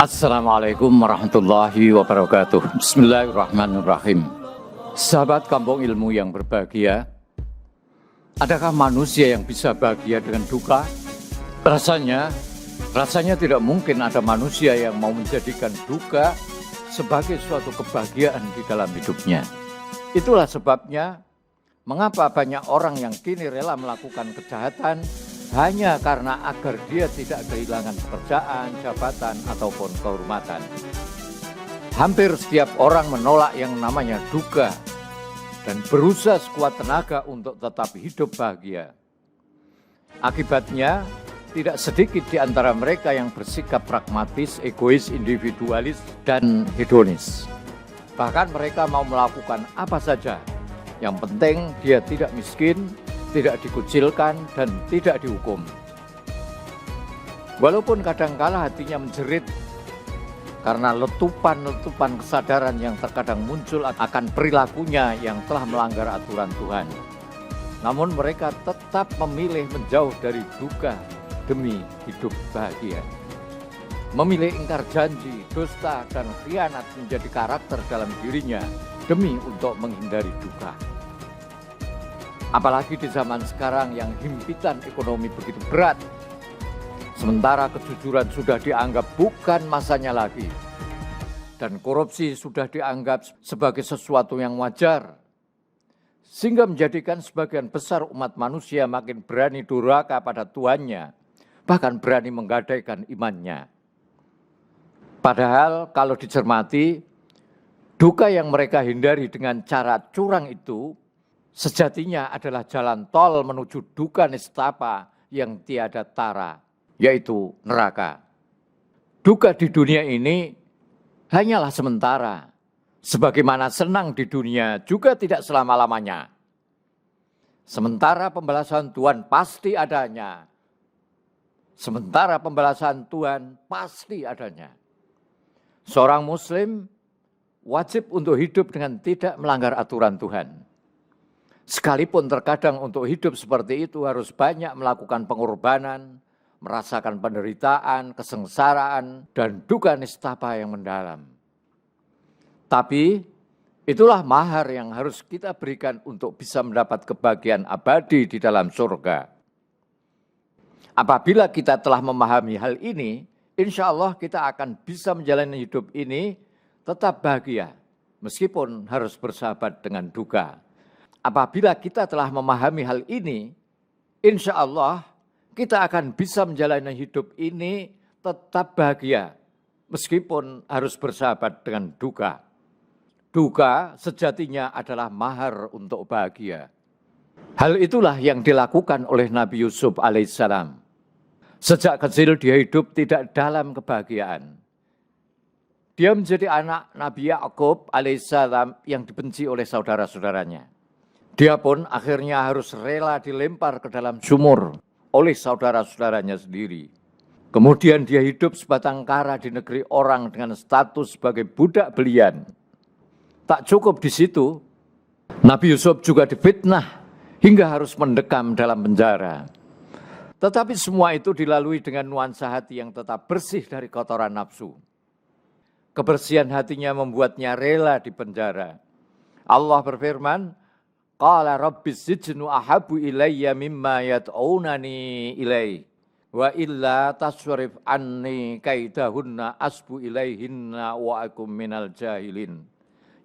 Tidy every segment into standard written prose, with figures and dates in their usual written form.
Assalamualaikum warahmatullahi wabarakatuh. Bismillahirrahmanirrahim. Sahabat Kampung Ilmu yang berbahagia, adakah manusia yang bisa bahagia dengan duka? Rasanya tidak mungkin ada manusia yang mau menjadikan duka sebagai suatu kebahagiaan di dalam hidupnya. Itulah sebabnya mengapa banyak orang yang kini rela melakukan kejahatan hanya karena agar dia tidak kehilangan pekerjaan, jabatan, ataupun kehormatan. Hampir setiap orang menolak yang namanya duka dan berusaha sekuat tenaga untuk tetap hidup bahagia. Akibatnya, tidak sedikit di antara mereka yang bersikap pragmatis, egois, individualis, dan hedonis. Bahkan mereka mau melakukan apa saja. Yang penting dia tidak miskin, tidak dikucilkan, dan tidak dihukum. Walaupun kadangkala hatinya menjerit karena letupan-letupan kesadaran yang terkadang muncul akan perilakunya yang telah melanggar aturan Tuhan. Namun mereka tetap memilih menjauh dari duka demi hidup bahagia. Memilih ingkar janji, dusta, dan khianat menjadi karakter dalam dirinya demi untuk menghindari duka. Apalagi di zaman sekarang yang himpitan ekonomi begitu berat, sementara kejujuran sudah dianggap bukan masanya lagi, dan korupsi sudah dianggap sebagai sesuatu yang wajar, sehingga menjadikan sebagian besar umat manusia makin berani durhaka pada Tuhannya, bahkan berani menggadaikan imannya. Padahal kalau dicermati, duka yang mereka hindari dengan cara curang itu sejatinya adalah jalan tol menuju duka nistapa yang tiada tara, yaitu neraka. Duka di dunia ini hanyalah sementara, sebagaimana senang di dunia juga tidak selama-lamanya. Sementara pembalasan Tuhan pasti adanya. Sementara pembalasan Tuhan pasti adanya. Seorang Muslim wajib untuk hidup dengan tidak melanggar aturan Tuhan. Sekalipun terkadang untuk hidup seperti itu harus banyak melakukan pengorbanan, merasakan penderitaan, kesengsaraan, dan duka nistapa yang mendalam. Tapi itulah mahar yang harus kita berikan untuk bisa mendapat kebahagiaan abadi di dalam surga. Apabila kita telah memahami hal ini, insya Allah kita akan bisa menjalani hidup ini tetap bahagia, meskipun harus bersahabat dengan duka. Apabila kita telah memahami hal ini, insya Allah kita akan bisa menjalani hidup ini tetap bahagia, meskipun harus bersahabat dengan duka. Duka sejatinya adalah mahar untuk bahagia. Hal itulah yang dilakukan oleh Nabi Yusuf alaihissalam. Sejak kecil dia hidup tidak dalam kebahagiaan. Dia menjadi anak Nabi Yakub alaihissalam yang dibenci oleh saudara-saudaranya. Dia pun akhirnya harus rela dilempar ke dalam sumur oleh saudara-saudaranya sendiri. Kemudian dia hidup sebatang kara di negeri orang dengan status sebagai budak belian. Tak cukup di situ, Nabi Yusuf juga difitnah hingga harus mendekam dalam penjara. Tetapi semua itu dilalui dengan nuansa hati yang tetap bersih dari kotoran nafsu. Kebersihan hatinya membuatnya rela di penjara. Allah berfirman, Qala rabbis sijnu ahabu ilayya mimma yad'unani ilaihi wa illa tasrif anni kaidahunna asbu ilaihinna wa akum minal jahilin.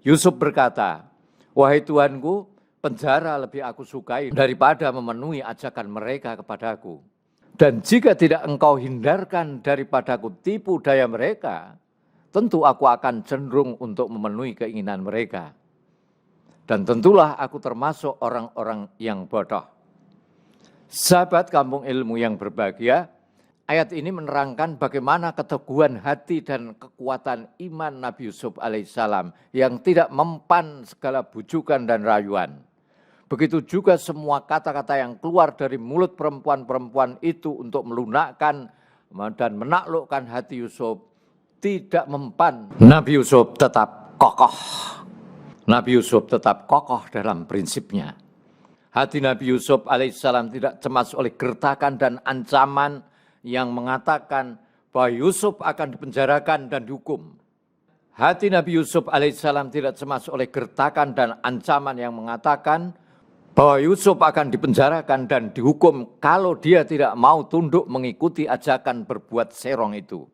Yusuf berkata, wahai Tuhanku, penjara lebih aku sukai daripada memenuhi ajakan mereka kepadaku. Dan jika tidak engkau hindarkan daripadaku tipu daya mereka, tentu aku akan cenderung untuk memenuhi keinginan mereka. Dan tentulah aku termasuk orang-orang yang bodoh. Sahabat Kampung Ilmu yang berbahagia, ayat ini menerangkan bagaimana keteguhan hati dan kekuatan iman Nabi Yusuf alaihissalam yang tidak mempan segala bujukan dan rayuan. Begitu juga semua kata-kata yang keluar dari mulut perempuan-perempuan itu untuk melunakkan dan menaklukkan hati Yusuf tidak mempan. Nabi Yusuf tetap kokoh. Nabi Yusuf tetap kokoh dalam prinsipnya. Hati Nabi Yusuf alaihissalam tidak cemas oleh gertakan dan ancaman yang mengatakan bahwa Yusuf akan dipenjarakan dan dihukum. Hati Nabi Yusuf alaihissalam tidak cemas oleh gertakan dan ancaman yang mengatakan bahwa Yusuf akan dipenjarakan dan dihukum kalau dia tidak mau tunduk mengikuti ajakan berbuat serong itu.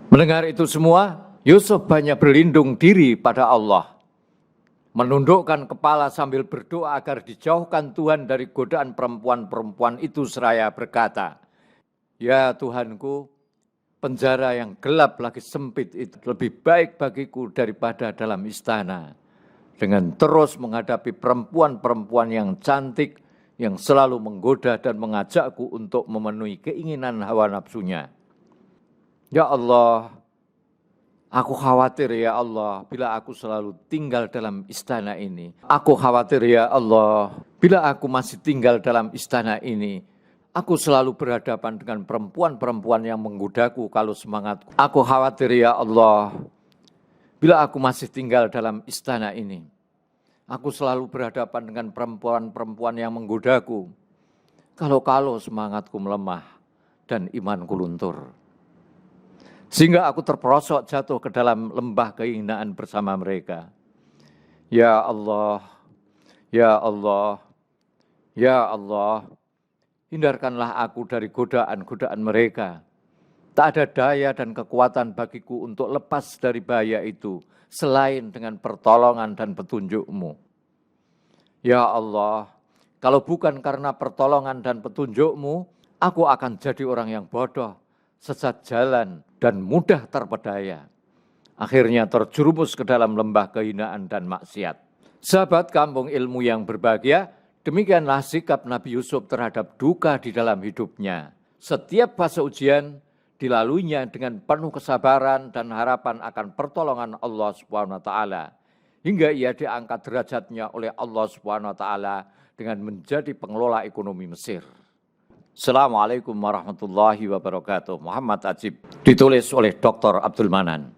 Mendengar itu semua, Yusuf banyak berlindung diri pada Allah. Menundukkan kepala sambil berdoa agar dijauhkan Tuhan dari godaan perempuan-perempuan itu seraya berkata, "Ya Tuhanku, penjara yang gelap lagi sempit itu lebih baik bagiku daripada dalam istana. Dengan terus menghadapi perempuan-perempuan yang cantik, yang selalu menggoda dan mengajakku untuk memenuhi keinginan hawa nafsunya. Ya Allah, aku khawatir ya Allah, bila aku selalu tinggal dalam istana ini. Aku khawatir ya Allah, bila aku masih tinggal dalam istana ini. Aku selalu berhadapan dengan perempuan-perempuan yang menggodaku kalau semangatku. Aku khawatir ya Allah, bila aku masih tinggal dalam istana ini. Aku selalu berhadapan dengan perempuan-perempuan yang menggodaku. Kalau semangatku melemah dan imanku luntur. Sehingga aku terperosok jatuh ke dalam lembah kehinaan bersama mereka. Ya Allah, ya Allah, ya Allah, hindarkanlah aku dari godaan-godaan mereka. Tak ada daya dan kekuatan bagiku untuk lepas dari bahaya itu, selain dengan pertolongan dan petunjuk-Mu. Ya Allah, kalau bukan karena pertolongan dan petunjuk-Mu, aku akan jadi orang yang bodoh, sesat jalan, dan mudah terpedaya. Akhirnya terjerumus ke dalam lembah kehinaan dan maksiat. Sahabat kampung ilmu yang berbahagia, demikianlah sikap Nabi Yusuf terhadap duka di dalam hidupnya. Setiap fase ujian dilaluinya dengan penuh kesabaran dan harapan akan pertolongan Allah SWT. Hingga ia diangkat derajatnya oleh Allah SWT dengan menjadi pengelola ekonomi Mesir. Assalamualaikum warahmatullahi wabarakatuh. Muhammad Ajib, ditulis oleh Dr. Abdul Manan.